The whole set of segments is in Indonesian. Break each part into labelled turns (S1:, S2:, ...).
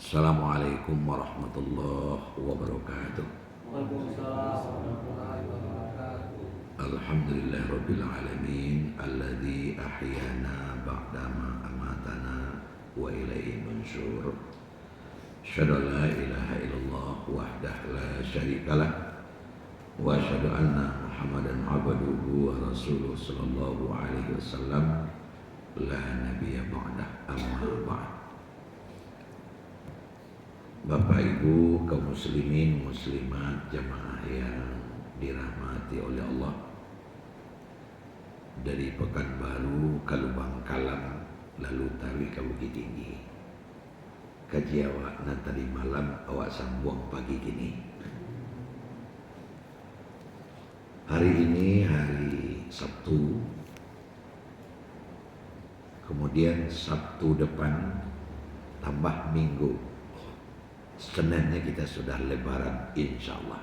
S1: Assalamualaikum warahmatullahi wabarakatuh.
S2: Waalaikumsalam warahmatullahi wabarakatuh.
S1: Alhamdulillahirabbil alamin alladzi ahyana ba'dama amatana wa ilaihi nusyur. Asyhadu an la ilaha illallah wahdahu la syarikalah wa asyhadu anna Muhammadan abduhu wa rasuluhu sallallahu alaihi wasallam la nabiyya ba'dah amma ba'd. Bapak Ibu kaum muslimin muslimat jamaah yang dirahmati oleh Allah, dari Pekanbaru ke Lubang Kalam lalu tawi ke Bukit Tinggi, kaji awak tadi malam awak sambung pagi kini. Hari ini hari Sabtu, kemudian Sabtu depan tambah Minggu, Seninnya kita sudah lebaran insyaallah.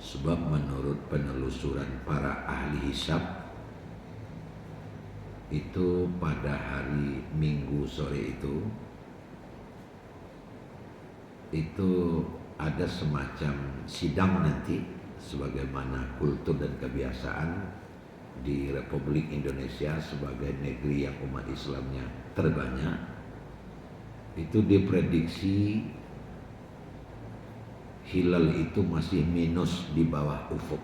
S1: Sebab menurut penelusuran para ahli hisab, itu pada hari Minggu sore itu ada semacam sidang nanti, sebagaimana kultur dan kebiasaan di Republik Indonesia sebagai negeri yang umat Islamnya terbanyak. Itu diprediksi hilal itu masih minus di bawah ufuk.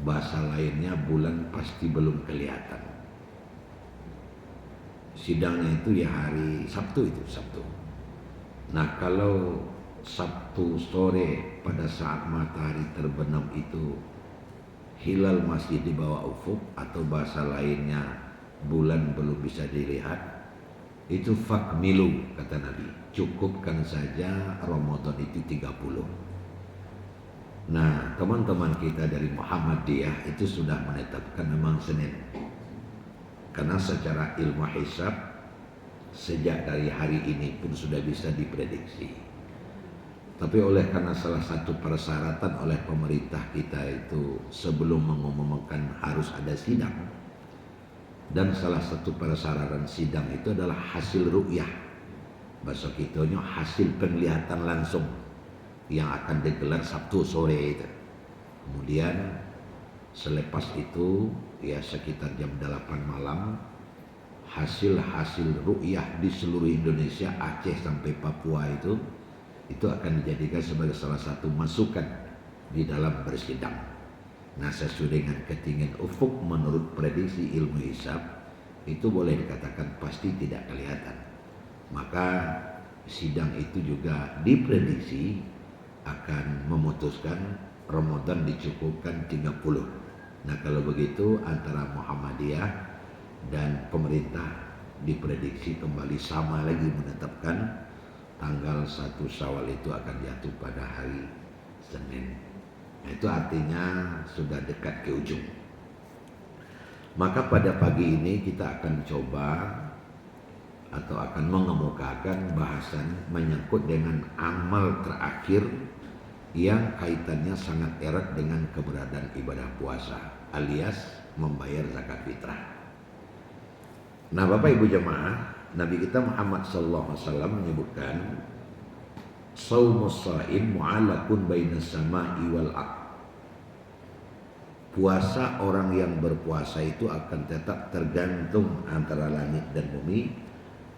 S1: Bahasa lainnya bulan pasti belum kelihatan. Sidangnya itu ya hari Sabtu itu, Sabtu. Nah kalau Sabtu sore pada saat matahari terbenam itu hilal masih di bawah ufuk, atau bahasa lainnya bulan belum bisa dilihat, itu fakmilu kata Nabi, cukupkan saja Ramadan itu 30. Nah teman-teman kita dari Muhammadiyah itu sudah menetapkan memang Senin, karena secara ilmu hisab sejak dari hari ini pun sudah bisa diprediksi. Tapi karena salah satu persyaratan oleh pemerintah kita itu sebelum mengumumkan harus ada sidang, dan salah satu persyaratan sidang itu adalah hasil ru'yah, bahasa kitanya hasil penglihatan langsung yang akan digelar Sabtu sore itu. Kemudian selepas itu ya sekitar jam 8 malam, hasil ru'yah di seluruh Indonesia, Aceh sampai Papua itu akan dijadikan sebagai salah satu masukan di dalam bersidang. Nah sesuai dengan ketinggian ufuk menurut prediksi ilmu hisab itu boleh dikatakan pasti tidak kelihatan. Maka sidang itu juga diprediksi akan memutuskan Ramadan dicukupkan 30. Nah kalau begitu antara Muhammadiyah dan pemerintah diprediksi kembali sama lagi menetapkan tanggal 1 Syawal itu akan jatuh pada hari Senin. Itu artinya sudah dekat ke ujung. Maka pada pagi ini kita akan coba atau akan mengemukakan bahasan menyangkut dengan amal terakhir yang kaitannya sangat erat dengan keberadaan ibadah puasa, alias membayar zakat fitrah. Nah Bapak Ibu jemaah, Nabi kita Muhammad SAW menyebutkan Shaumus shaim mu'allaqun bainas sama'i wal ardh. Puasa orang yang berpuasa itu akan tetap tergantung antara langit dan bumi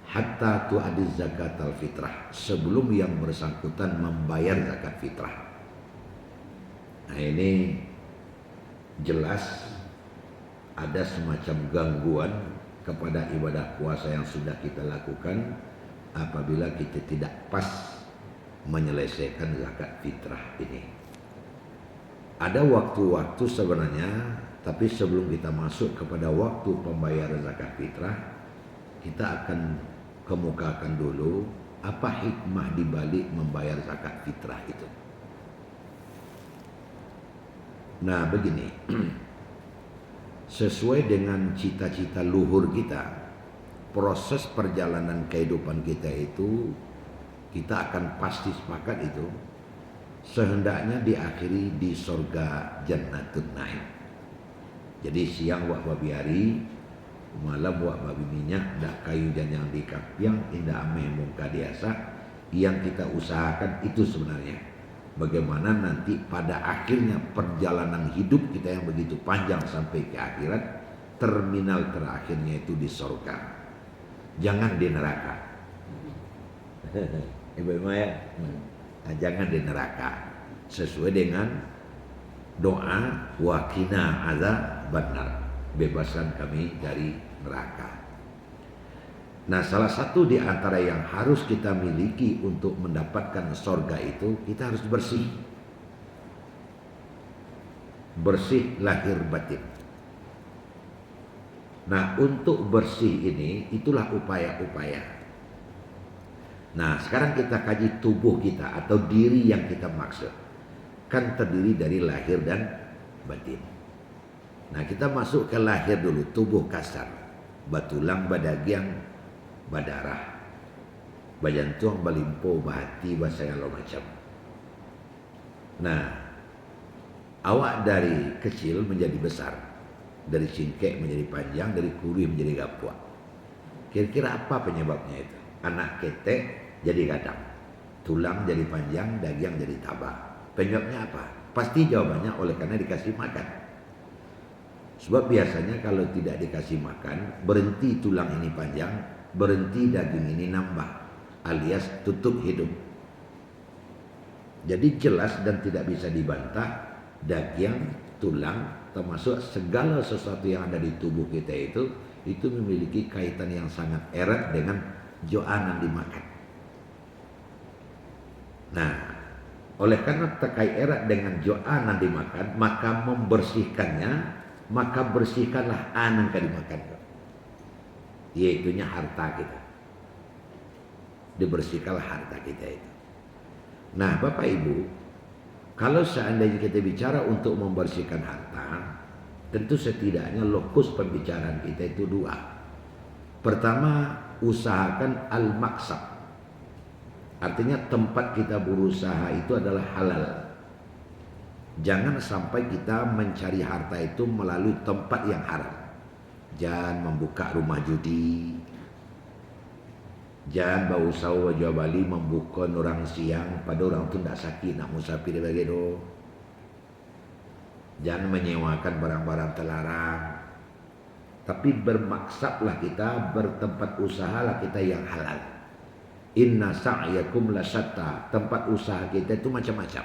S1: hatta tu'addiz zakatal fitrah, sebelum yang bersangkutan membayar zakat fitrah. Nah ini jelas ada semacam gangguan kepada ibadah puasa yang sudah kita lakukan apabila kita tidak pas menyelesaikan zakat fitrah ini. Ada waktu-waktu sebenarnya, tapi sebelum kita masuk kepada waktu pembayaran zakat fitrah, kita akan kemukakan dulu apa hikmah dibalik membayar zakat fitrah itu. Nah begini, sesuai dengan cita-cita luhur kita, proses perjalanan kehidupan kita itu kita akan pasti sepakat itu sehendaknya diakhiri di surga Jannatun Naim. Jadi siang wak babiari malam buat babi minyak dak kayu dan yang di kapiang indah ame muka biasa. Yang kita usahakan itu sebenarnya bagaimana nanti pada akhirnya perjalanan hidup kita yang begitu panjang sampai ke akhirat, terminal terakhirnya itu di surga, jangan di neraka. Ibu ya, jangan di neraka, sesuai dengan doa wakina azab benar, bebaskan kami dari neraka. Nah, salah satu di antara yang harus kita miliki untuk mendapatkan surga itu, kita harus bersih. Bersih lahir batin. Nah, untuk bersih ini, itulah upaya-upaya. Nah, sekarang kita kaji tubuh kita atau diri yang kita maksud. Kan terdiri dari lahir dan batin. Nah, kita masuk ke lahir dulu, tubuh kasar. Batulang, badagiang, badarah, bajantuang, balimpo, bahati, basegala macam. Nah, awak dari kecil menjadi besar, dari cingkek menjadi panjang, dari kurih menjadi gapuak. Kira-kira apa penyebabnya itu? Anak ketek jadi gadang, tulang jadi panjang, daging jadi tabak. Penyebabnya apa? Pasti jawabannya oleh karena dikasih makan. Sebab biasanya kalau tidak dikasih makan, berhenti tulang ini panjang, berhenti daging ini nambah, alias tutup hidup. Jadi jelas dan tidak bisa dibantah, daging, tulang, termasuk segala sesuatu yang ada di tubuh kita itu memiliki kaitan yang sangat erat dengan joanan dimakan. Nah, oleh karena terkait erat dengan joanan dimakan, maka membersihkannya, maka bersihkanlah anan yang dimakan, yaitunya harta kita. Dibersihkanlah harta kita itu. Nah, Bapak Ibu, kalau seandainya kita bicara untuk membersihkan harta, tentu setidaknya lokus pembicaraan kita itu dua. Pertama, usahakan al-maksab. Artinya tempat kita berusaha itu adalah halal. Jangan sampai kita mencari harta itu melalui tempat yang haram. Jangan membuka rumah judi. Jangan bau sawo Jawa Bali membuka orang siang pada orang tu tidak sakit nak musafir begitu. Jangan menyewakan barang-barang terlarang. Tapi bermaksablah kita, bertempat usahalah kita yang halal. Inna sa'yakum lasyatta. Tempat usaha kita itu macam-macam.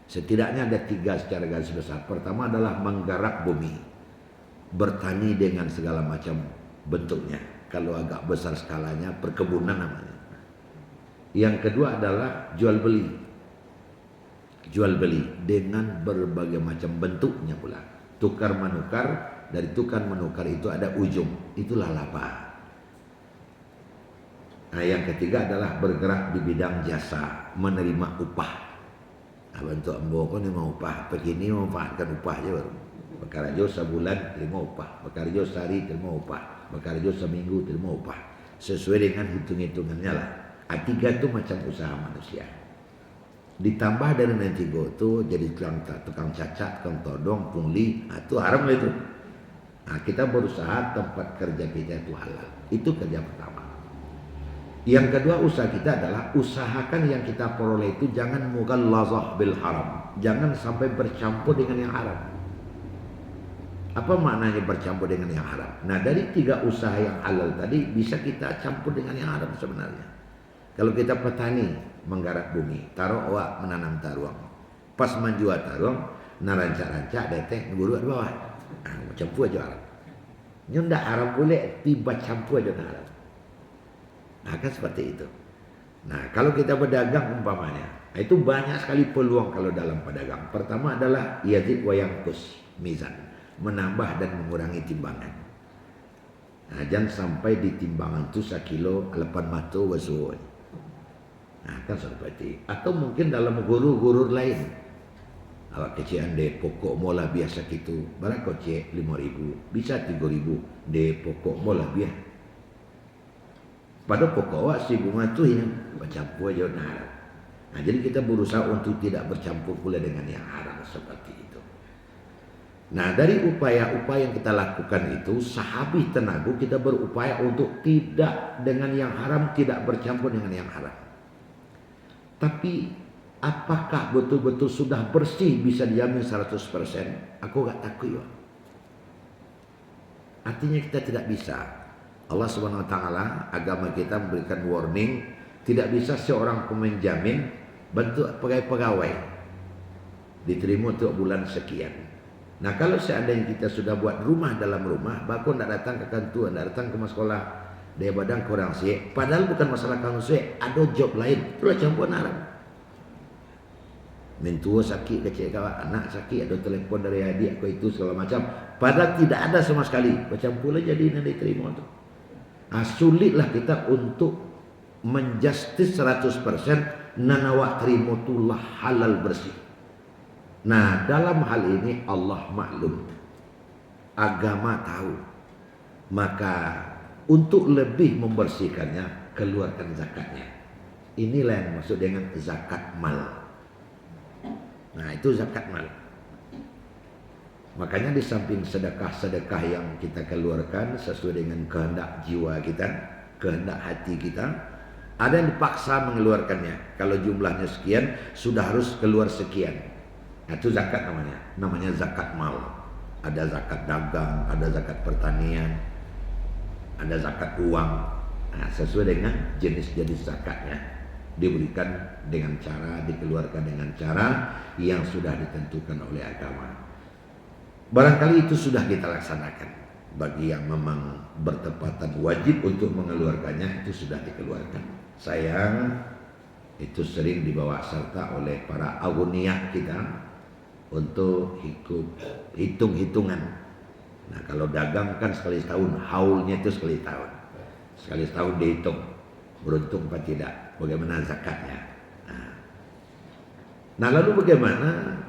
S1: Setidaknya ada 3 secara garis besar. Pertama adalah menggarap bumi, bertani dengan segala macam bentuknya. Kalau agak besar skalanya, perkebunan namanya. Yang kedua adalah jual beli. Jual beli dengan berbagai macam bentuknya pula. Tukar menukar, dari tukar menukar itu ada ujung. Itulah laba. Nah, yang ketiga adalah bergerak di bidang jasa, menerima upah. Nah, bentuk ambo ni mau upah, begini memanfaatkan upah je baru. Bekerja sebulan terima upah, bekerja sehari terima upah, bekerja seminggu terima upah. Sesuai dengan hitung-hitungannya lah. Tiga itu macam usaha manusia. Ditambah dari nanti itu jadi tukang cacat, tukang todong, pungli, itu haram lah itu. Nah, kita berusaha tempat kerja kita itu halal. Itu kerja pertama. Yang kedua usaha kita adalah usahakan yang kita peroleh itu jangan mughallazah bil haram. Jangan sampai bercampur dengan yang haram. Apa maknanya bercampur dengan yang haram? Nah, dari 3 usaha yang halal tadi bisa kita campur dengan yang haram sebenarnya. Kalau kita petani menggarap bumi, taruh awak menanam taruang. Pas menjual taruang, narancak-rancak detek nguru di bawah. Campur aja haram. Ndak haram boleh tiba campur aja haram. Nah, kan seperti itu. Nah, kalau kita berdagang umpamanya, itu banyak sekali peluang kalau dalam pedagang. Pertama adalah yazid wa yanqus mizan, menambah dan mengurangi timbangan. Nah, jangan sampai di timbangan itu 1 kilo 8 mato wasuun. Nah, kan seperti. Atau mungkin dalam gurur-gurur lain. Awak kecian de pokok mola biasa gitu. Barang kocek 5.000, bisa 3.000 de pokok mola biasa. Pada pokok awak si bunga tu yang bercampur aja dengan haram. Nah, jadi kita berusaha untuk tidak bercampur pula dengan yang haram seperti itu. Nah, dari upaya-upaya yang kita lakukan itu, sahabi tenagu kita berupaya untuk tidak dengan yang haram, tidak bercampur dengan yang haram. Tapi apakah betul-betul sudah bersih bisa dijamin 100%? Aku gak takut ya. Artinya kita tidak bisa. Allah Subhanahu wa taala, agama kita memberikan warning, tidak bisa seorang menjamin bentuk pegawai diterima untuk bulan sekian. Nah, kalau seandainya kita sudah buat rumah dalam rumah, bakun tidak datang ke kantor, tidak datang ke sekolah, dia badang kurang sih. Padahal bukan masalah kamu sih, ada job lain. Itulah campur haram. Mentua sakit, kecil kawan, anak sakit, ada telefon dari adik, aku itu segala macam. Padahal tidak ada sama sekali. Macam pula jadi nanti terima tu. Sulitlah kita untuk menjustis 100% nanawak terima itulah halal bersih. Nah, dalam hal ini Allah maklum, agama tahu, maka untuk lebih membersihkannya, keluarkan zakatnya. Inilah yang maksud dengan zakat mal. Nah, itu zakat mal. Makanya di samping sedekah-sedekah yang kita keluarkan sesuai dengan kehendak jiwa kita, kehendak hati kita, ada yang dipaksa mengeluarkannya. Kalau jumlahnya sekian, sudah harus keluar sekian. Nah, itu zakat namanya zakat mal. Ada zakat dagang, ada zakat pertanian, ada zakat uang. Nah, sesuai dengan jenis-jenis zakatnya, diberikan dengan cara, dikeluarkan dengan cara yang sudah ditentukan oleh agama. Barangkali itu sudah kita laksanakan. Bagi yang memang bertepatan wajib untuk mengeluarkannya, itu sudah dikeluarkan. Sayang, itu sering dibawa serta oleh para aguniyah kita untuk hitung-hitungan. Nah, kalau dagang kan sekali setahun, haulnya itu sekali tahun. Sekali setahun dihitung, beruntung apa tidak, bagaimana zakatnya. Nah, lalu bagaimana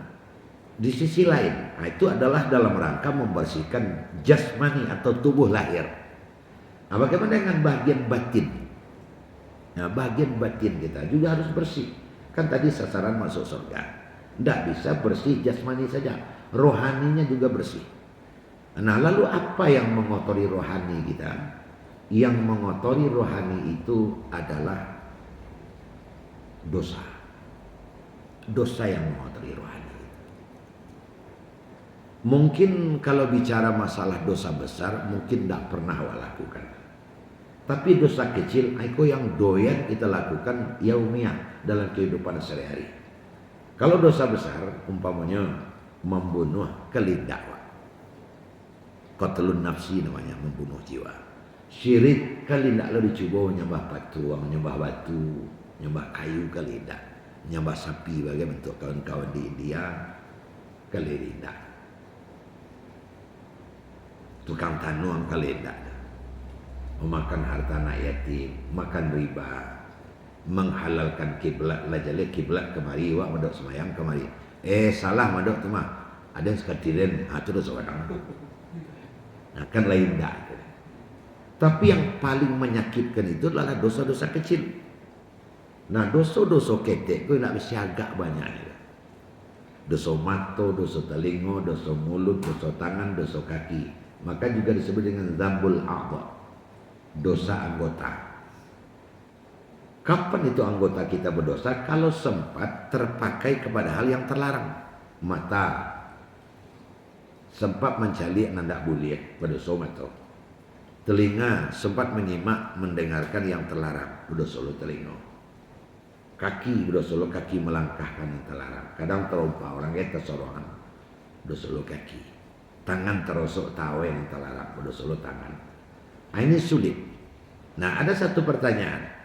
S1: di sisi lain? Nah, itu adalah dalam rangka membersihkan jasmani atau tubuh lahir. Nah, bagaimana dengan bagian batin? Nah, bagian batin kita juga harus bersih. Kan tadi sasaran masuk surga. Tidak bisa bersih jasmani saja, rohaninya juga bersih. Nah, lalu apa yang mengotori rohani kita? Yang mengotori rohani itu adalah dosa. Dosa yang mengotori rohani. Mungkin kalau bicara masalah dosa besar, mungkin tidak pernah awak lakukan. Tapi dosa kecil, itu yang doyan kita lakukan yaumiyah dalam kehidupan sehari-hari. Kalau dosa besar, umpamanya membunuh kelindak, qatlun nafsi namanya, membunuh jiwa. Syirik kelindak lo dicoba menyembah patung, menyembah batu, menyembah kayu kelindak, menyembah sapi bagi bentuk kawan-kawan di India kelindak. Tukang tanuang kelindak, memakan harta anak yatim, makan riba, menghalalkan kiblat lah jale kiblat kemari wak madok semayang kemari. Salah madok tu mah. Ada yang sekatiran, itu dosa orang. Nah, kan lain dah. Tapi yang paling menyakitkan itu adalah dosa-dosa kecil. Nah, dosa-dosa ketek kau nak mesti agak banyak. Dosa mata, dosa telinga, dosa mulut, dosa tangan, dosa kaki. Maka juga disebut dengan zambul a'dha, dosa anggota. Kapan itu anggota kita berdosa? Kalau sempat terpakai kepada hal yang terlarang. Mata sempat mencari nandak boleh berdosa mata. Telinga sempat menyimak mendengarkan yang terlarang, berdosa lo telinga. Kaki berdosa lo kaki melangkahkan yang terlarang. Kadang terlupa orang kita sorongan, berdosa lo kaki. Tangan terosok tawa yang terlarang, berdosa lo tangan. Nah, ini sulit. Nah, ada satu pertanyaan.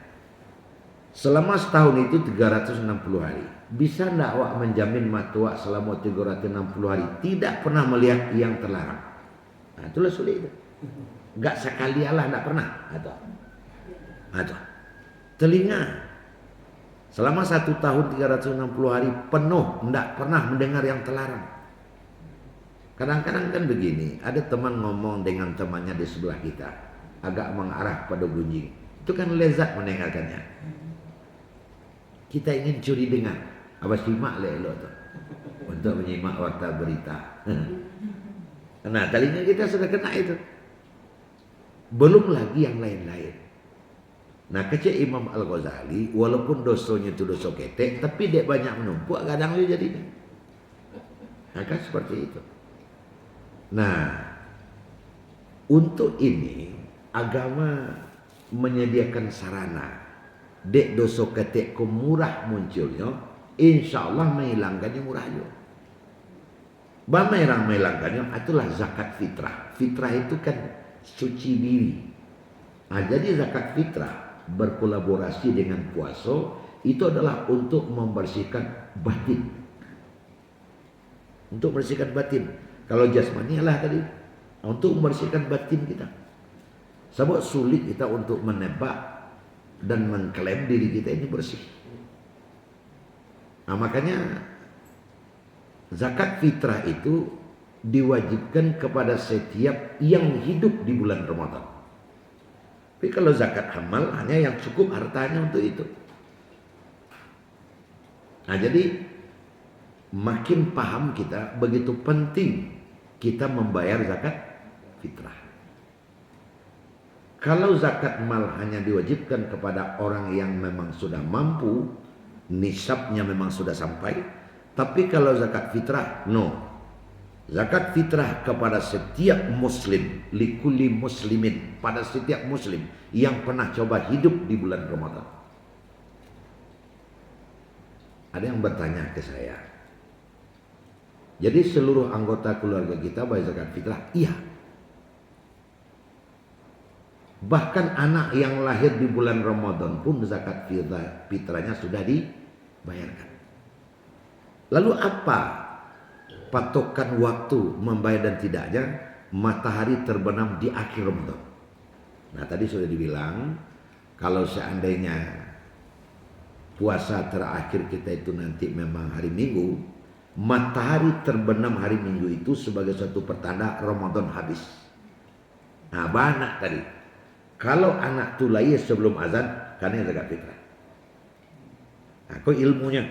S1: Selama setahun itu 360 hari. Bisa tidak awak menjamin matuak selama 360 hari tidak pernah melihat yang terlarang? Nah, itulah sulit itu. Gak sekali Allah tidak pernah. Atau telinga selama 1 tahun 360 hari penuh tidak pernah mendengar yang terlarang. Kadang-kadang kan begini, ada teman ngomong dengan temannya di sebelah kita, agak mengarah pada gunjing. Itu kan lezat mendengarkannya. Kita ingin curi dengar, apa simak elok tu untuk menyimak warta berita. Nah, telinga kita sudah kena itu. Belum lagi yang lain-lain. Nah, kecil Imam Al-Ghazali, walaupun dosanya itu dosa ketek, tapi dia banyak menumpuk, kadang dia jadinya. Nah, kan seperti itu. Nah, untuk ini agama menyediakan sarana. Dek dosa ketek murah munculnya, insya Allah menghilangkannya murah juga. Bamerang menghilangkannya itulah zakat fitrah. Fitrah itu kan suci diri. Nah, jadi zakat fitrah berkolaborasi dengan puasa itu adalah untuk membersihkan batin. Untuk membersihkan batin. Kalau jasmani lah tadi untuk membersihkan batin kita. Sebab sulit kita untuk menebak dan mengklaim diri kita ini bersih. Nah, makanya zakat fitrah itu diwajibkan kepada setiap yang hidup di bulan Ramadan. Tapi kalau zakat amal hanya yang cukup hartanya untuk itu. Nah, jadi makin paham kita begitu penting kita membayar zakat fitrah. Kalau zakat mal hanya diwajibkan kepada orang yang memang sudah mampu, nisabnya memang sudah sampai. Tapi kalau zakat fitrah, no. Zakat fitrah kepada setiap muslim, likulli muslimin, pada setiap muslim yang pernah coba hidup di bulan Ramadan. Ada yang bertanya ke saya, jadi seluruh anggota keluarga kita bayar zakat fitrah? Iya. Bahkan anak yang lahir di bulan Ramadan pun zakat fitrahnya sudah dibayarkan. Lalu apa patokan waktu membayar dan tidaknya? Matahari terbenam di akhir Ramadan. Nah, tadi sudah dibilang kalau seandainya puasa terakhir kita itu nanti memang hari Minggu, matahari terbenam hari Minggu itu sebagai suatu pertanda Ramadan habis. Nah, banyak tadi. Kalau anak tu lahir sebelum azan, karena zakat fitrah. Nah, kau ilmunya.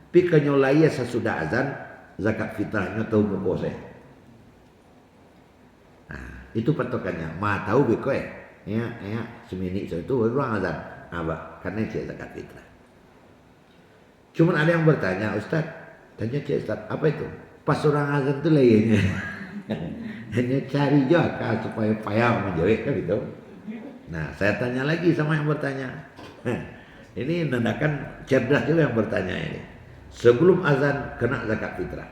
S1: Tapi kalau lahir sesudah azan, zakat fitrahnya tahu muka saya. Nah, itu patokannya. Ma tahu beko ya, semini itu orang azan. Nah, karena cik zakat fitrah. Cuman ada yang bertanya, Ustaz, tanya cik Ustaz, apa itu? Pas orang azan tu lahirnya. Hanya cari juga supaya payah menjawab kan gitu. Nah, saya tanya lagi sama yang bertanya. Ini menandakan cerdas juga yang bertanya ini. Sebelum azan kena zakat fitrah.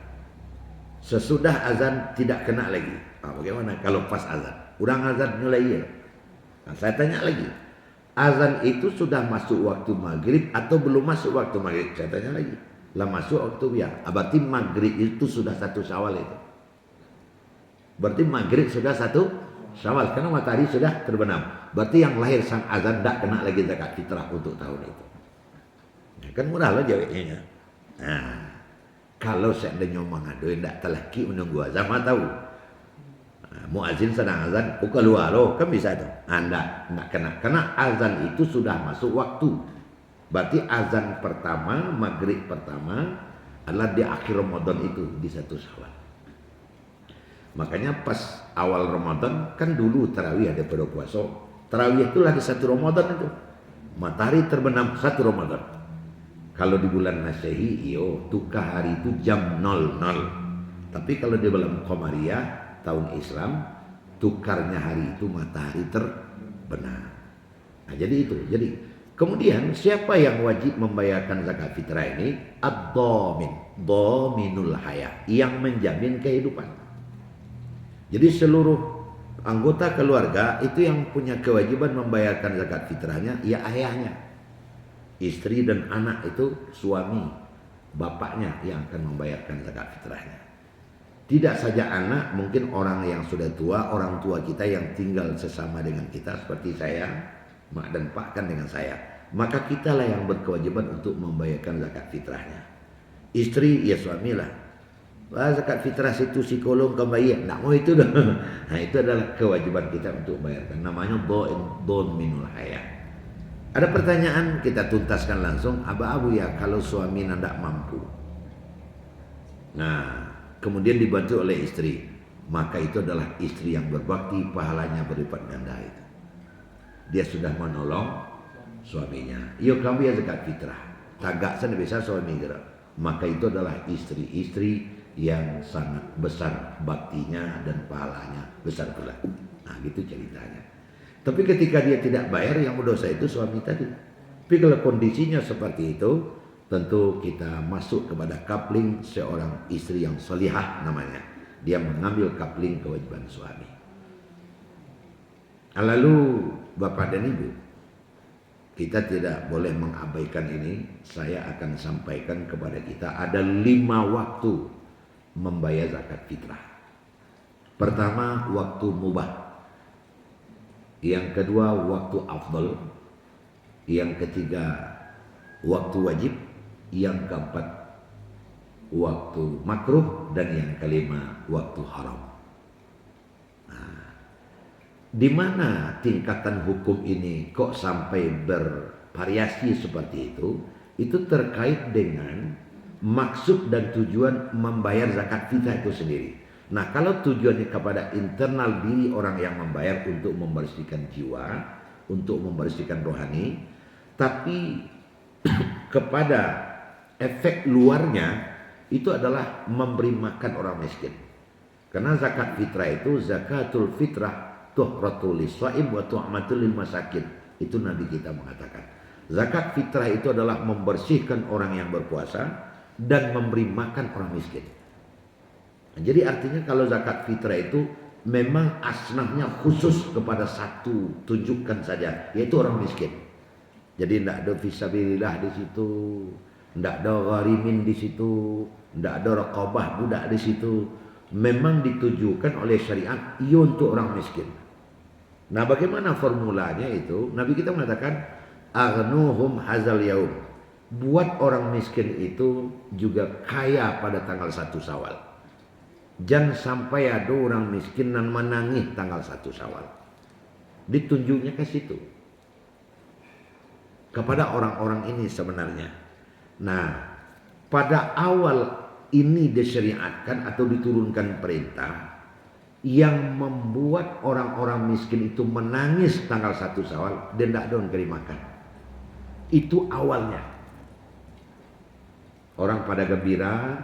S1: Sesudah azan tidak kena lagi. Nah, bagaimana kalau pas azan? Kurang azan mulai ya. Nah, saya tanya lagi. Azan itu sudah masuk waktu maghrib atau belum masuk waktu maghrib? Saya tanya lagi. Lah masuk waktu ya. Berarti maghrib itu sudah 1 Syawal itu. Berarti maghrib sudah 1 Syawal karena matahari sudah terbenam. Berarti yang lahir sang azan tidak kena lagi zakat fitrah untuk tahun itu. Ya, kan murah lah jawabnya. Nah, kalau seandainya mengadu tidak telaki menunggu azan, mah tahu. Nah, muazin sedang azan, keluar loh, kan bisa itu. Anda tidak kena karena azan itu sudah masuk waktu. Berarti azan pertama, maghrib pertama adalah di akhir Ramadan itu di 1 Syawal. Makanya pas awal Ramadan kan dulu tarawih ada pada puasa. Tarawih itulah di 1 Ramadan itu. Matahari terbenam 1 Ramadan. Kalau di bulan Masehi, tukar hari itu jam 00. Tapi kalau di bulan Qamariyah tahun Islam, tukarnya hari itu matahari terbenam. Nah, jadi itu. Jadi kemudian siapa yang wajib membayarkan zakat fitrah ini? Ad-dhamin, dhaminul haya, yang menjamin kehidupan. Jadi seluruh anggota keluarga itu yang punya kewajiban membayarkan zakat fitrahnya, ya ayahnya. Istri dan anak itu suami, bapaknya yang akan membayarkan zakat fitrahnya. Tidak saja anak, mungkin orang yang sudah tua, orang tua kita yang tinggal sesama dengan kita seperti saya, mak dan pak kan dengan saya. Maka kitalah yang berkewajiban untuk membayarkan zakat fitrahnya. Istri ya suamilah. Zakat fitrah situ psikolog kembali, nak mau itu dah. Nah, itu adalah kewajiban kita untuk bayarkan. Namanya dhaminul haya. Ada pertanyaan kita tuntaskan langsung. Abu ya kalau suami tidak mampu. Nah, kemudian dibantu oleh istri. maka itu adalah istri yang berbakti, pahalanya berlipat ganda itu. Dia sudah menolong suaminya. Yo kami ya zakat fitrah. Tagak sana bisa suami gerak. Maka itu adalah istri-istri yang sangat besar baktinya dan pahalanya besar pula. Nah gitu ceritanya. Tapi ketika dia tidak bayar, yang berdosa itu suami tadi. Tapi kalau kondisinya seperti itu, tentu kita masuk kepada coupling seorang istri yang salihah namanya. Dia mengambil coupling kewajiban suami. Lalu Bapak dan Ibu, kita tidak boleh mengabaikan ini. Saya akan sampaikan kepada kita ada 5 waktu membayar zakat fitrah. Pertama, waktu mubah. Yang kedua, waktu afdal. Yang ketiga, waktu wajib. Yang keempat, waktu makruh. Dan yang kelima, waktu haram. Nah, di mana tingkatan hukum ini kok sampai bervariasi seperti itu? Itu terkait dengan maksud dan tujuan membayar zakat fitrah itu sendiri. Nah, kalau tujuannya kepada internal diri orang yang membayar untuk membersihkan jiwa, untuk membersihkan rohani, tapi kepada efek luarnya itu adalah memberi makan orang miskin. Karena zakat fitrah itu zakatul fitrah tuhratul lis-shaim wa tu'matul lil masakin. Itu Nabi kita mengatakan. Zakat fitrah itu adalah membersihkan orang yang berpuasa dan memberi makan orang miskin. Nah, jadi artinya kalau zakat fitrah itu memang asnafnya khusus kepada satu tunjukkan saja, yaitu orang miskin. Jadi tidak ada fisabilillah di situ, tidak ada gharimin di situ, tidak ada raqabah budak di situ. Memang ditujukan oleh syariat ia untuk orang miskin. Nah, bagaimana formulanya itu? Nabi kita mengatakan aghnuhum hazal yaum. Buat orang miskin itu juga kaya pada tanggal 1 Syawal. Jangan sampai ada orang miskin dan menangis tanggal 1 Syawal. Ditunjuknya ke situ. Kepada orang-orang ini sebenarnya. Nah, pada awal ini disyariatkan atau diturunkan perintah yang membuat orang-orang miskin itu menangis tanggal 1 Syawal dan tidak ada yang beri makan. Itu awalnya. Orang pada gembira,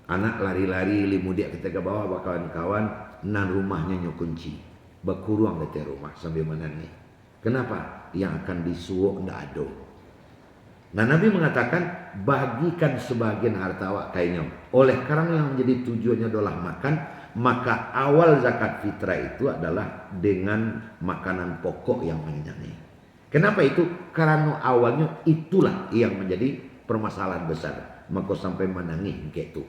S1: anak lari-lari limudia kita ke bawah kawan-kawan, nan rumahnya nyokunci, berkurang di rumah sambil menangis. Kenapa? Yang akan disuwuk ndak ada. Nah, Nabi mengatakan bagikan sebagian harta awak kainya. Oleh karena yang menjadi tujuannya adalah makan, maka awal zakat fitrah itu adalah dengan makanan pokok yang menyenangi. Kenapa itu? Karena awalnya itulah yang menjadi permasalahan besar. Maka sampai menangis kayak itu.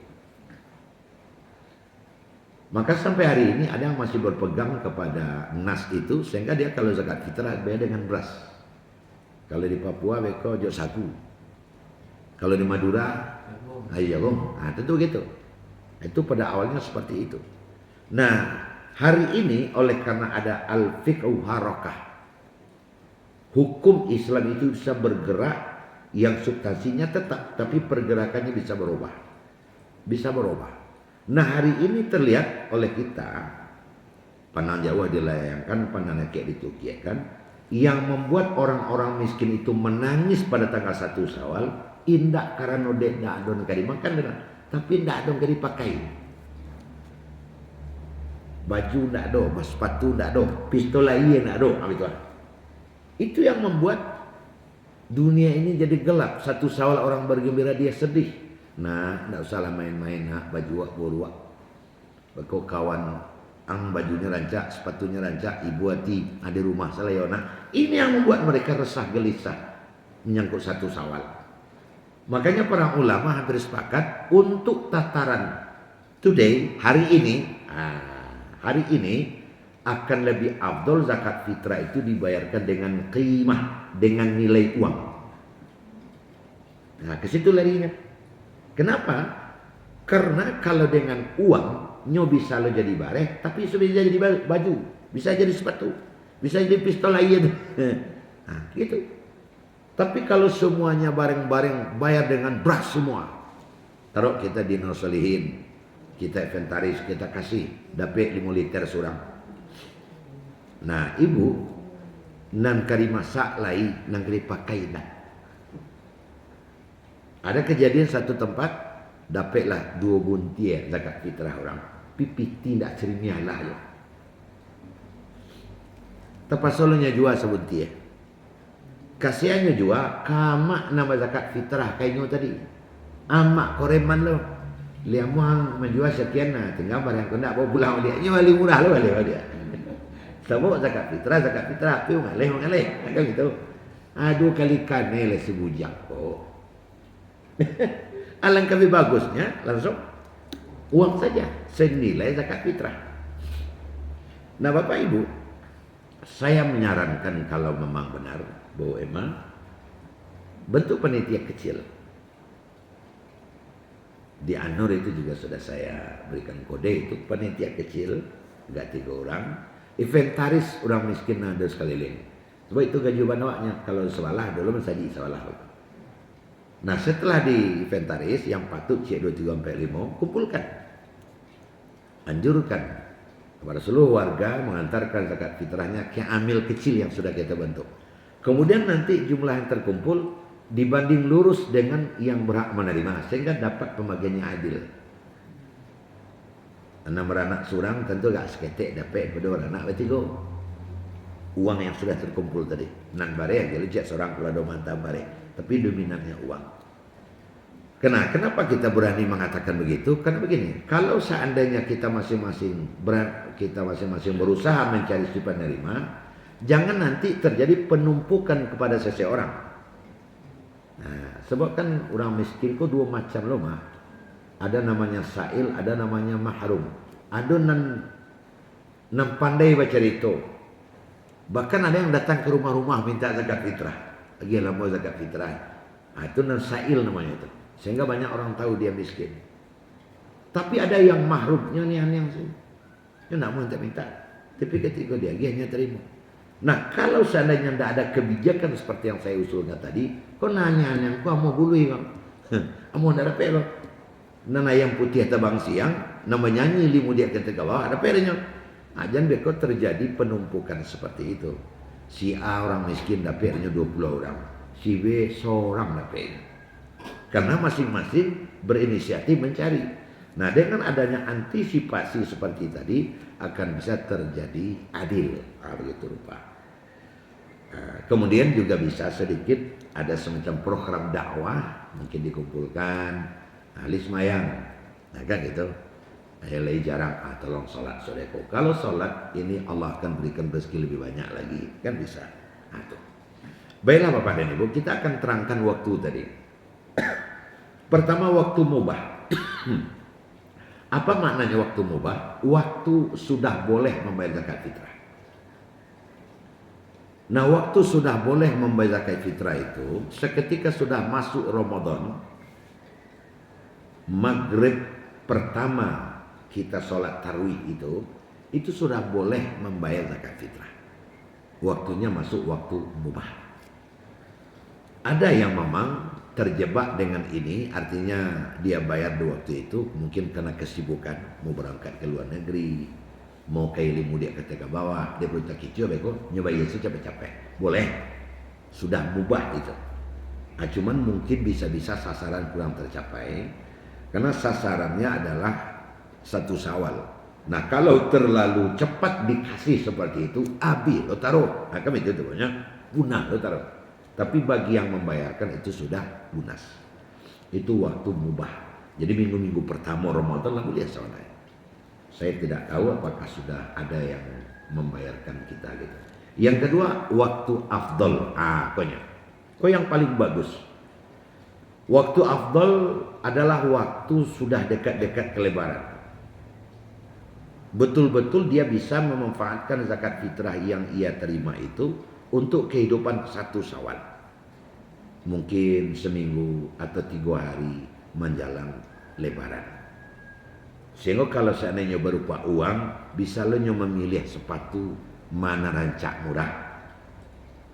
S1: Maka sampai hari ini ada yang masih berpegang kepada nas itu, sehingga dia kalau zakat fitrah bayar dengan beras. Kalau di Papua beko jok sagu. Kalau di Madura ayam. Nah, tentu gitu. Itu pada awalnya seperti itu. Nah, hari ini oleh karena ada al-fiqhu harakah, hukum Islam itu bisa bergerak yang substansinya tetap, tapi pergerakannya bisa berubah. Bisa berubah. Nah, hari ini terlihat oleh kita, pandang Jawa dilayangkan, pandang Aceh ditukiakan, yang membuat orang-orang miskin itu menangis pada tanggal 1 Syawal, indak karena dek ndak adon kali makan, tapi ndak adon kali pakai. Baju ndak ada, sepatu ndak ada, pistol lain ndak ada, itu yang membuat dunia ini jadi gelap. 1 Syawal orang bergembira, dia sedih. Nah, tidak usahlah main-main baju wak buruak. Beko kawan ang bajunya rancak, sepatunya rancak, ibu hati ada rumah salayona. Ini yang membuat mereka resah gelisah menyangkut 1 Syawal. Makanya para ulama hampir sepakat untuk tataran today, hari ini akan lebih afdol zakat fitrah itu dibayarkan dengan qimah, dengan nilai uang. Nah, ke situ larinya. Kenapa? Karena kalau dengan uang nyo bisa lo jadi bareh, tapi sudah jadi baju, bisa jadi sepatu, bisa jadi pistol lain. Nah, gitu. Tapi kalau semuanya bareng-bareng bayar dengan beras semua, taruh kita di Nusolihin, kita inventaris, kita kasih dapat 5 liter surang. Nah ibu nan kari masak lai nan kari pakai dah. Ada kejadian satu tempat dapatlah 2 buntir zakat fitrah orang. Pipi tidak cerimiah lah ya. Terpaksa jual sebuntir. Kasihannya juga kamak nama zakat fitrah kainnya tadi. Amak koreman lo. Lihat muang menjual sekian nah tinggal barang kena bawa pulang dia. Ini wali murah lo wali dia. Sebab zakat fitrah, piu mengalih kan gitu. Aduh kali kanel sebujak kok. Alangkah lebih bagusnya langsung uang saja senilai zakat fitrah. Nah Bapak Ibu, saya menyarankan kalau memang benar bahwa emang bentuk panitia kecil. Di Anur itu juga sudah saya berikan kode itu panitia kecil, enggak 3 orang. Inventaris orang miskin ada sekeliling. Sebab itu gaji banawaknya. Kalau sewalah dulu mensaji sewalah. Nah setelah di inventaris yang patut cek 2, 3, 4, 5 kumpulkan. Anjurkan kepada seluruh warga mengantarkan zakat fitrahnya ke amil kecil yang sudah kita bentuk. Kemudian nanti jumlah yang terkumpul dibanding lurus dengan yang berhak menerima sehingga dapat pembagiannya adil. 6 beranak surang tentu gak seketik dapat pada beranak bertiga. Uang yang sudah terkumpul tadi. Nan bare yang jelejak seorang kulado mantap bare. Tapi dominannya uang. Kenapa kita berani mengatakan begitu? Karena begini, kalau seandainya kita masing-masing berusaha mencari si penerima, jangan nanti terjadi penumpukan kepada seseorang. Nah, sebab kan orang miskin kok 2 macam loh mah. Ada namanya sa'il, ada namanya mahrum. Ada nan pandai baca itu. Bahkan ada yang datang ke rumah-rumah minta zakat fitrah. Lagi lah mau zakat fitrah. Nah, itu nan sa'il namanya itu. Sehingga banyak orang tahu dia miskin. Tapi ada yang mahrumnya nih yang sih. Dia nak mau minta. Tapi ketika dia hanya terima. Nah, kalau seandainya tidak ada kebijakan seperti yang saya usulkan tadi, kau nanya yang kau mau bului kau. Kamu tidak ada pelo. Nana yang putih tabang siang, nama nyanyi limu dia ke bawah, ada perenya. Ajan beko terjadi penumpukan seperti itu. Si A orang miskin dapatnya 20 orang, si B seorang dapatnya. Karena masing-masing berinisiatif mencari. Nah, dengan adanya antisipasi seperti tadi akan bisa terjadi adil. Begitu rupa. Kemudian juga bisa sedikit ada semacam program dakwah mungkin dikumpulkan. Ahli semayang, nah kan gitu. Lagi jarang, tolong sholat sodeko. Kalau sholat ini Allah akan berikan rezeki lebih banyak lagi, kan bisa. Tuh. Baiklah Bapak dan Ibu, kita akan terangkan waktu tadi. Pertama waktu mubah. Apa maknanya waktu mubah? Waktu sudah boleh membayar zakat fitrah. Nah waktu sudah boleh membayar zakat fitrah itu seketika sudah masuk Ramadan. Maghrib pertama kita sholat tarawih itu sudah boleh membayar zakat fitrah. Waktunya masuk waktu mubah. Ada yang memang terjebak dengan ini, artinya dia bayar di waktu itu mungkin karena kesibukan, mau berangkat ke luar negeri, mau ke ilmu dia ke bawah, dia perlu tak kicau beko, nyoba Yesus capek-capek. Boleh, sudah mubah itu. Cuman mungkin bisa-bisa sasaran kurang tercapai. Karena sasarannya adalah 1 Syawal. Nah kalau terlalu cepat dikasih seperti itu, habis lo taruh. Nah kami itu banyak punah lo taruh. Tapi bagi yang membayarkan itu sudah lunas. Itu waktu mubah. Jadi minggu-minggu pertama Ramadan lalu lihat soalnya. Saya tidak tahu apakah sudah ada yang membayarkan kita gitu. Yang kedua waktu afdol. Kok yang paling bagus. Waktu afdol adalah waktu sudah dekat-dekat ke Lebaran. Betul-betul dia bisa memanfaatkan zakat fitrah yang ia terima itu untuk kehidupan 1 Syawal. Mungkin seminggu atau 3 hari menjelang Lebaran. Sehingga kalau seandainya berupa uang, bisa lo memilih sepatu mana rancak murah.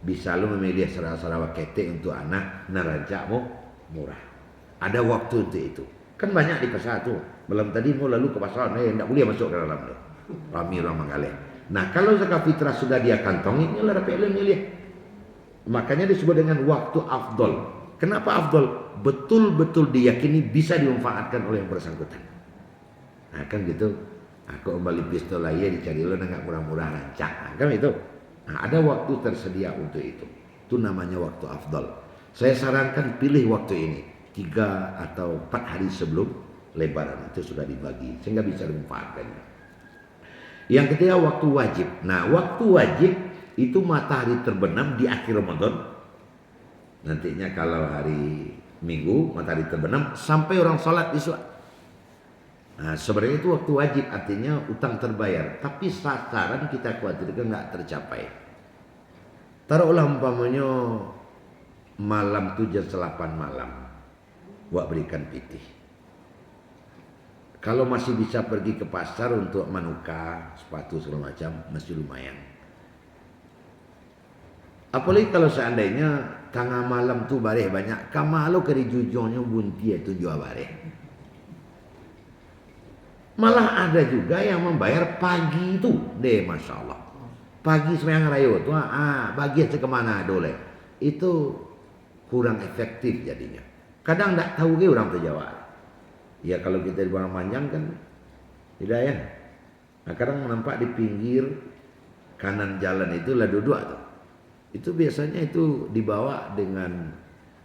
S1: Bisa lo memilih sarawak ketek untuk anak, na rancak murah. Ada waktu untuk itu. Kan banyak di pasar tuh. Malam tadi mau lalu ke pasar, tidak boleh masuk ke dalam tuh. Rami orang Manggale. Nah kalau zakat fitrah sudah dia kantongi, inilah dapat ilmu milih. Makanya disebut dengan waktu afdol. Kenapa afdol? Betul-betul diyakini bisa dimanfaatkan oleh yang bersangkutan. Nah kan gitu. Aku kembali pistol aja dicari lo nggak murah-murah rancak. Nah, kan itu. Nah, ada waktu tersedia untuk itu. Itu namanya waktu afdol. Saya sarankan pilih waktu ini 3 atau 4 hari sebelum Lebaran itu sudah dibagi sehingga bisa dimanfaatkannya. Yang ketiga waktu wajib. Nah waktu wajib itu matahari terbenam di akhir Ramadan. Nantinya kalau hari Minggu matahari terbenam sampai orang sholat isya. Nah sebenarnya itu waktu wajib, artinya utang terbayar. Tapi sasaran kita khawatirkan nggak tercapai. Taruhlah umpamanya malam 7 8 malam, buat berikan pitih. Kalau masih bisa pergi ke pasar untuk manuka, sepatu segala macam, masih lumayan. Apalagi kalau seandainya tengah malam tu bareh banyak, kamalo keri jujurnya bunti itu jual bareh. Malah ada juga yang membayar pagi itu, deh masya Allah. Pagi sembahyang raya tu, bagian sekemana dole. Itu kurang efektif jadinya. Kadang tak tahu ke orang terjawab. Ya kalau kita di barang panjang kan tidak ya. Nah kadang nampak di pinggir kanan jalan itu lah duduk tuh. Itu biasanya itu dibawa dengan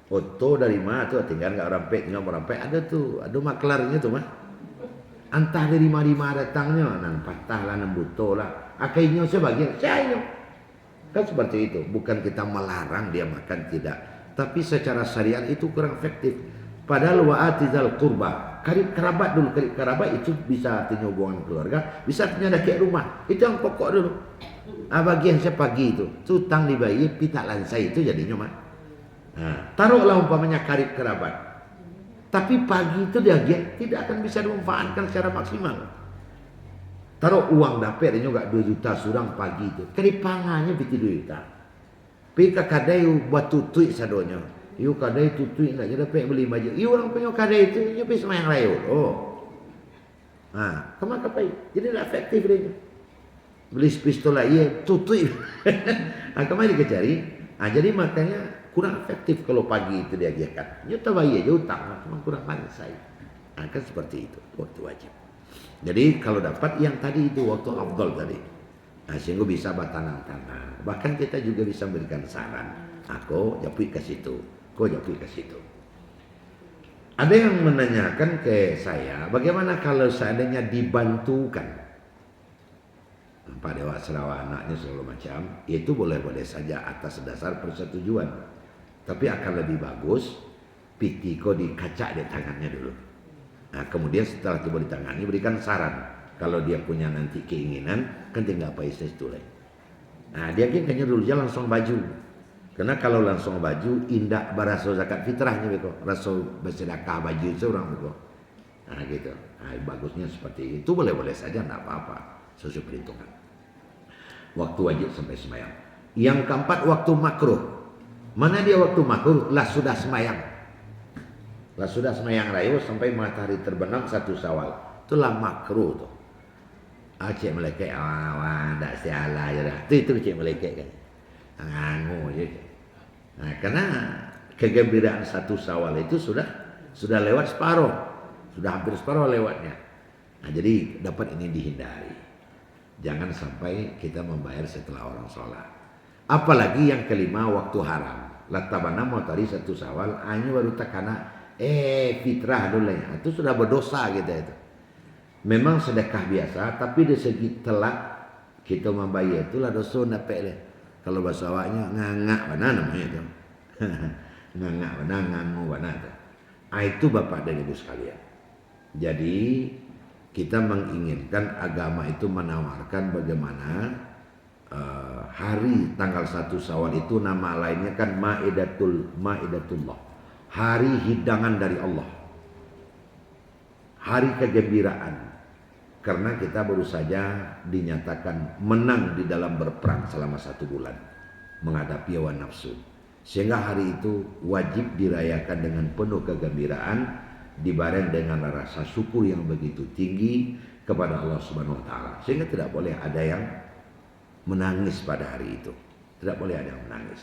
S1: foto dari mana tuh, tinggal nggak rampek, tinggal merampek ada tuh, ada maklarnya tuh mah. Entah dari mana datangnya, nan patah lah, nan buto lah, akainya sebagian, saya kan seperti itu. Bukan kita melarang dia makan, tidak, tapi secara syariat itu kurang efektif. Padahal wa'atizal qurba, karib kerabat dulu, karib kerabat itu bisa artinya hubungan keluarga, bisa artinya dekat rumah, itu yang pokok dulu. Bagian saya pagi itu, tutang dibayar, pita lansai itu jadinya mah. Nah, taruhlah umpamanya karib kerabat. Tapi pagi itu dia tidak akan bisa dimanfaatkan secara maksimal. Taruh uang dapat dia juga 2 juta surang pagi itu. Keripangannya piti 2 juta. Pika kadai buat tutui sadonya. Iu kadai tutui nak jadi dapat beli baju. Iu orang punya kadai itu iu bisa main rayu. Oh. Nah, kemana kapai? Jadi tidak efektif dia. Beli pistol iya tutui. Nah, kemana dicari? Nah, jadi makanya kurang efektif kalau pagi itu dia giatkan. Nyata bayi aja utang, cuma kurang lansai. Nah, kan seperti itu waktu wajib. Jadi kalau dapat yang tadi itu waktu afdal tadi. Nah, sehingga bisa batanang-tanang. Bahkan kita juga bisa berikan saran. Aku japui ke situ, kau japui ke situ. Ada yang menanyakan ke saya, bagaimana kalau seandainya dibantukan? Pak Dewa Sarawak anaknya segala macam, itu boleh-boleh saja atas dasar persetujuan. Tapi akan lebih bagus pitiko dikacak di tangannya dulu. Nah kemudian setelah tiba di tangannya berikan saran. Kalau dia punya nanti keinginan kan tinggal apa isi itu. Nah dia kayaknya dulu dia langsung baju. Karena kalau langsung baju indah baraso zakat fitrahnya beko. Rasul bersedekah baju seorang beko. Nah gitu. Nah bagusnya seperti itu boleh-boleh saja enggak apa-apa sesuai perhitungan. Waktu wajib sampai sembahyang. Yang keempat waktu makruh. Mana dia waktu makruh? Lah sudah sembahyang. Lah sudah sembahyang rayu sampai matahari terbenam 1 Syawal. Itulah makruh tuh. Cik melekek, ndak sialah ya dah. Itu cik melekek kan. Ngangu je. Nah, karena kegembiraan 1 Syawal itu sudah lewat separuh. Sudah hampir separuh lewatnya. Nah, jadi dapat ini dihindari. Jangan sampai kita membayar setelah orang sholat. Apalagi yang kelima waktu haram. Latabana mau tadi 1 Syawal, hanya baru takana fitrah dulu ya. Itu sudah berdosa kita itu. Memang sedekah biasa, tapi dari segi telat kita membayar itulah dosa napek. Kalau bahasa awaknya ngangak mana namanya itu. Ngangak mana, ngangu mana itu. Itu Bapak dan Ibu sekalian. Jadi kita menginginkan agama itu menawarkan bagaimana hari tanggal 1 Syawal itu nama lainnya kan Maidatullah. Hari hidangan dari Allah. Hari kegembiraan. Karena kita baru saja dinyatakan menang di dalam berperang selama 1 bulan menghadapi hawa nafsu. Sehingga hari itu wajib dirayakan dengan penuh kegembiraan dibareng dengan rasa syukur yang begitu tinggi kepada Allah Subhanahu wa taala. Sehingga tidak boleh ada yang menangis pada hari itu. Tidak boleh ada yang menangis.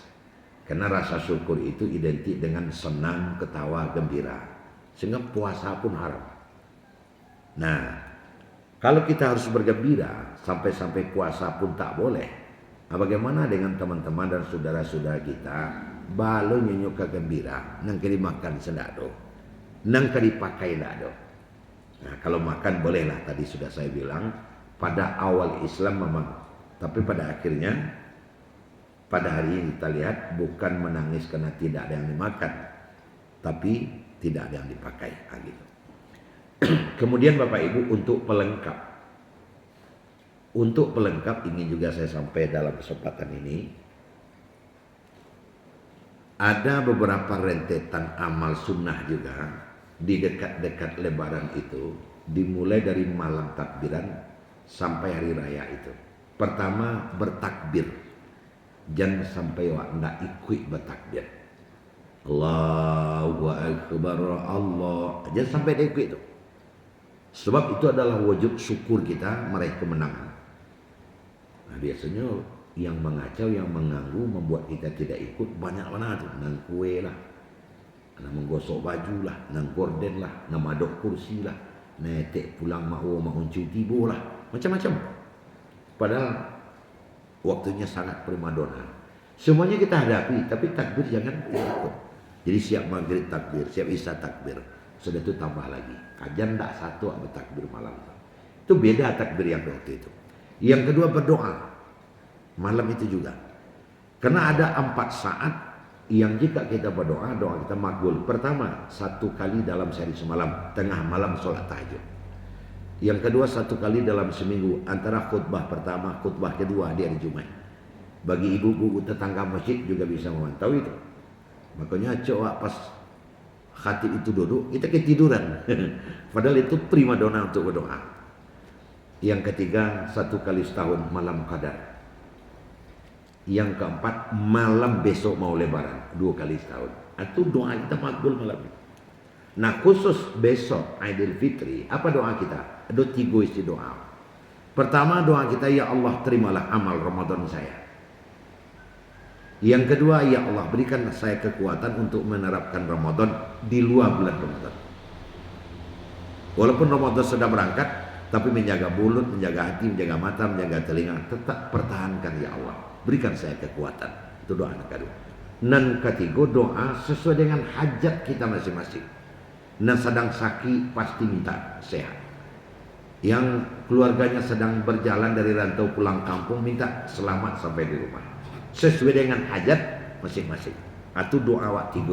S1: Karena rasa syukur itu identik dengan senang, ketawa, gembira. Sehingga puasa pun haram. Nah, kalau kita harus bergembira sampai-sampai puasa pun tak boleh. Nah, bagaimana dengan teman-teman dan saudara-saudara kita balu nyenyuk kegembira nang kali makan sedado, nang kali pakai dado. Nah, kalau makan bolehlah, tadi sudah saya bilang pada awal Islam memang, tapi pada akhirnya pada hari ini kita lihat bukan menangis karena tidak ada yang dimakan, tapi tidak ada yang dipakai. Nah, gitu. Kemudian Bapak Ibu, untuk pelengkap ingin juga saya sampaikan dalam kesempatan ini, ada beberapa rentetan amal sunnah juga di dekat-dekat Lebaran itu, dimulai dari malam takbiran sampai hari raya itu. Pertama, bertakbir, jangan sampai ndak ikut bertakbir. Allahu Akbar, Allah, jangan sampai dia ikut itu. Sebab itu adalah wujud syukur kita meraih kemenangan. Nah, biasanya yang mengacau, yang mengganggu, membuat kita tidak ikut banyak mana tuh. Nang kue lah, nang menggosok baju lah, nang gorden lah, nang madok kursi lah, netek pulang mau cuti lah, macam-macam. Padahal waktunya sangat primadona. Semuanya kita hadapi, tapi takbir jangan ikut. Jadi siap maghrib takbir, siap isya takbir. Sudah itu tambah lagi. Kajian tak satu bertakbir malam. Itu beda takbir yang waktu itu. Yang kedua, berdoa malam itu juga. Karena ada 4 saat yang jika kita berdoa, doa kita makbul. Pertama, 1 kali dalam sehari semalam, tengah malam sholat tahajud. Yang kedua, 1 kali dalam seminggu, antara khutbah pertama, khutbah kedua di hari Jumat. Bagi ibu-ibu tetangga masjid juga bisa memantau itu. Makanya coba pas khatib itu duduk, kita ketiduran. Padahal itu primadona untuk berdoa. Yang ketiga, 1 kali setahun malam qadar. Yang keempat, malam besok mau lebaran, 2 kali setahun. Itu doa kita makbul malam itu. Nah, khusus besok Idul Fitri, apa doa kita? Ada 3 isi doa. Pertama, doa kita, ya Allah terimalah amal Ramadan saya. Yang kedua, ya Allah berikan saya kekuatan untuk menerapkan Ramadan di luar bulan Ramadan. Walaupun Ramadan sudah berangkat, tapi menjaga mulut, menjaga hati, menjaga mata, menjaga telinga, tetap pertahankan ya Allah. Berikan saya kekuatan. Itu doa yang kedua. Dan ketiga, doa sesuai dengan hajat kita masing-masing. Yang sedang sakit pasti minta sehat. Yang keluarganya sedang berjalan dari rantau pulang kampung, minta selamat sampai di rumah. Sesuai dengan hajat masing-masing. Itu doa awak 3.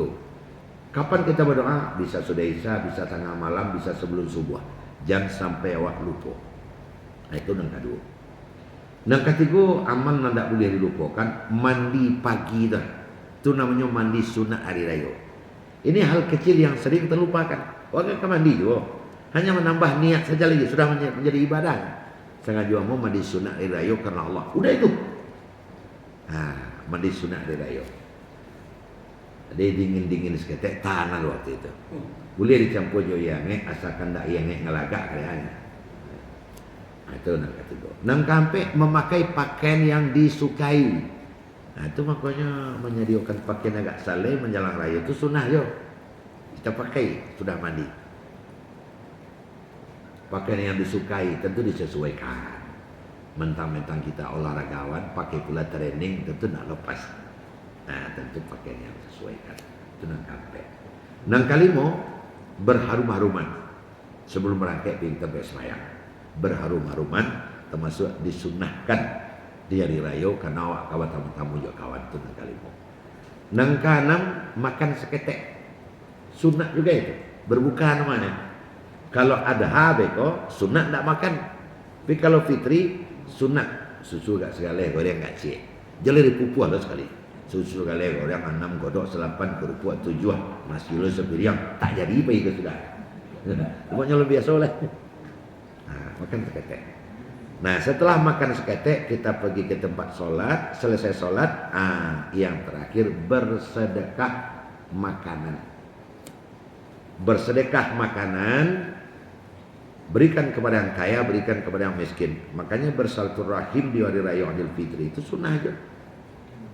S1: Kapan kita berdoa? Bisa sudah isya, bisa tengah malam, bisa sebelum subuh. Jangan sampai awak lupa. Nah, itu yang kedua. Yang ketiga, amal yang tidak boleh dilupakan, mandi pagi dah. Itu namanya mandi sunat hari raya. Ini hal kecil yang sering terlupakan. Orang kan mandi juga, hanya menambah niat saja lagi sudah menjadi ibadah. Sengaja mau mandi sunat hari raya karena Allah. Udah itu. Nah, mandi sunat hari raya. Dia dingin-dingin seketek tanah waktu itu. Boleh dicampur jo yange asalkan tak yange ngelagak kayaknya. Nah, itu nak ketiga. Nang kampe memakai pakaian yang disukai. Nah, itu makanya menyediakan pakaian agak saleh menjelang raya itu sunnah yo. Kita pakai sudah mandi. Pakaian yang disukai tentu disesuaikan. Mentang-mentang kita olahragawan, pakai pula training, tentu nak lepas. Nah, tentu pakaian yang disesuaikan. Itu nang kampe. Nang kalimo berharum-haruman sebelum berangkat pintar bersemayam. Berharum-haruman termasuk disunahkan di hari raya karena awak kawan tamu-tamu juga kawan tu nang kalimo. Nang kaenam makan seketek. Sunat juga itu. Berbuka namanya. Kalau ada beko sunat tak makan. Tapi kalau fitri sunat susu gak sekali goreng gak cik. Jadi pupuh lah sekali. Susu kali goreng 6 godok 8 kerupuk 7 nasi lo sepiriang tak jadi apa itu sudah. Pokoknya lebih biasa lah. Nah, makan seketek. Nah, setelah makan seketek kita pergi ke tempat sholat. Selesai sholat, yang terakhir bersedekah makanan. bersedekah makanan, berikan kepada yang kaya, berikan kepada yang miskin. Makanya bersilaturahim di hari raya Idul Fitri itu sunnah aja.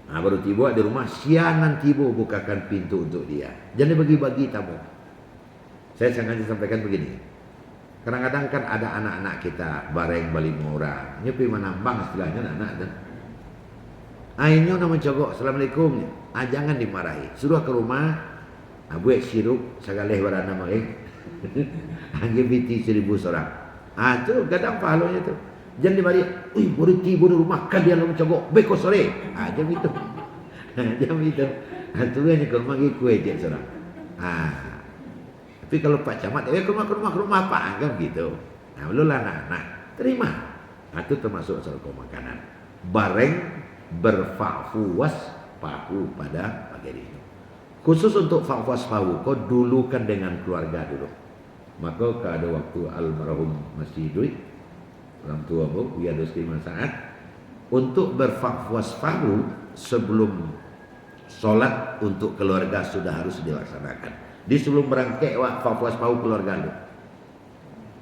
S1: Nah, baru tiba di rumah, sianan tiba bukakan pintu untuk dia. Jangan bagi-bagi tamu. Saya sengaja sampaikan begini. Kadang-kadang kan ada anak-anak kita bareng balik orang, nyepi menambang istilahnya anak tu. Akhirnya nama cogok, assalamualaikum. Jangan dimarahi. Suruh ke rumah, buat sirup segaleh warna maling. Angge biti 1.000 orang. Tu kadang pahalanya tu. Jangan dimarahi. Baru tiba di rumah kan dia nama cogok. Beko sore. Jam itu. Jam itu. Tu hanya ke rumah kue je seorang. Tapi kalau Pak Camat, ke rumah Pak, kan gitu. Nah, belum lah anak-anak, terima. Itu termasuk sedekah makanan. Bareng berfa'fuwas pahu pada pagi hari itu. Khusus untuk fa'fuwas pahu, kau dulukan dengan keluarga dulu. Maka ada waktu almarhum masih hidup, orang tua Buya Dosti Masaat, untuk berfa'fuwas pahu sebelum sholat untuk keluarga sudah harus dilaksanakan. Di sebelum berangkat fa'fuwas pahu keluarga lu.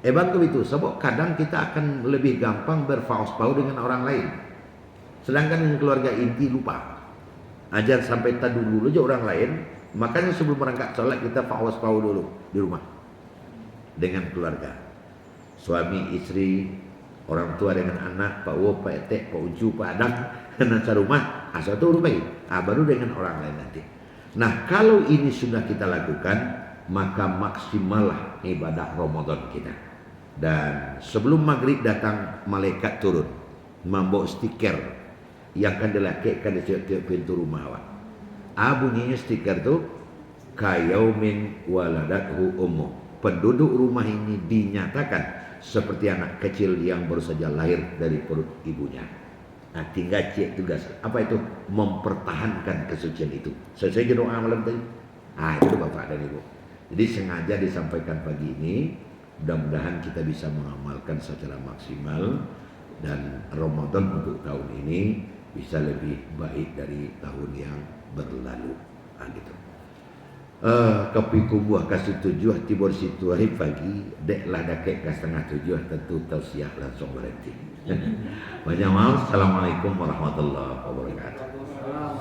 S1: Bang begitu, sebab kadang kita akan lebih gampang berfa'fuwas pahu dengan orang lain. Sedangkan dengan keluarga inti lupa. Ajar sampai tadu dulu aja orang lain. Makanya sebelum berangkat sholat kita fa'fuwas pahu dulu di rumah dengan keluarga. Suami, istri, orang tua dengan anak, Pak Wo, Pak Etek, Pak Uju, Pak Adam, dan rumah. Asal itu rumah. Baru dengan orang lain nanti. Nah, kalau ini sudah kita lakukan, maka maksimallah ibadah Ramadan kita. Dan sebelum maghrib datang malaikat turun membawa stiker yang akan dilekatkan di setiap pintu rumah awak. Bunyinya stiker itu kayaumin waladathu ummu. Penduduk rumah ini dinyatakan seperti anak kecil yang baru saja lahir dari perut ibunya. Tinggal cek tugas. Apa itu? Mempertahankan kesucian itu. Selesai doa malam tadi. Itu Bapak dan Ibu. Jadi sengaja disampaikan pagi ini. Mudah-mudahan kita bisa mengamalkan secara maksimal. Dan Ramadan untuk tahun ini bisa lebih baik dari tahun yang berlalu. Gitu. Kepiku buah kasih tujuh tibur situ hari pagi. Deklah dakek ke setengah tujuh. Tentu tausiah langsung berhenti. Banyak maaf. Assalamualaikum warahmatullahi wabarakatuh.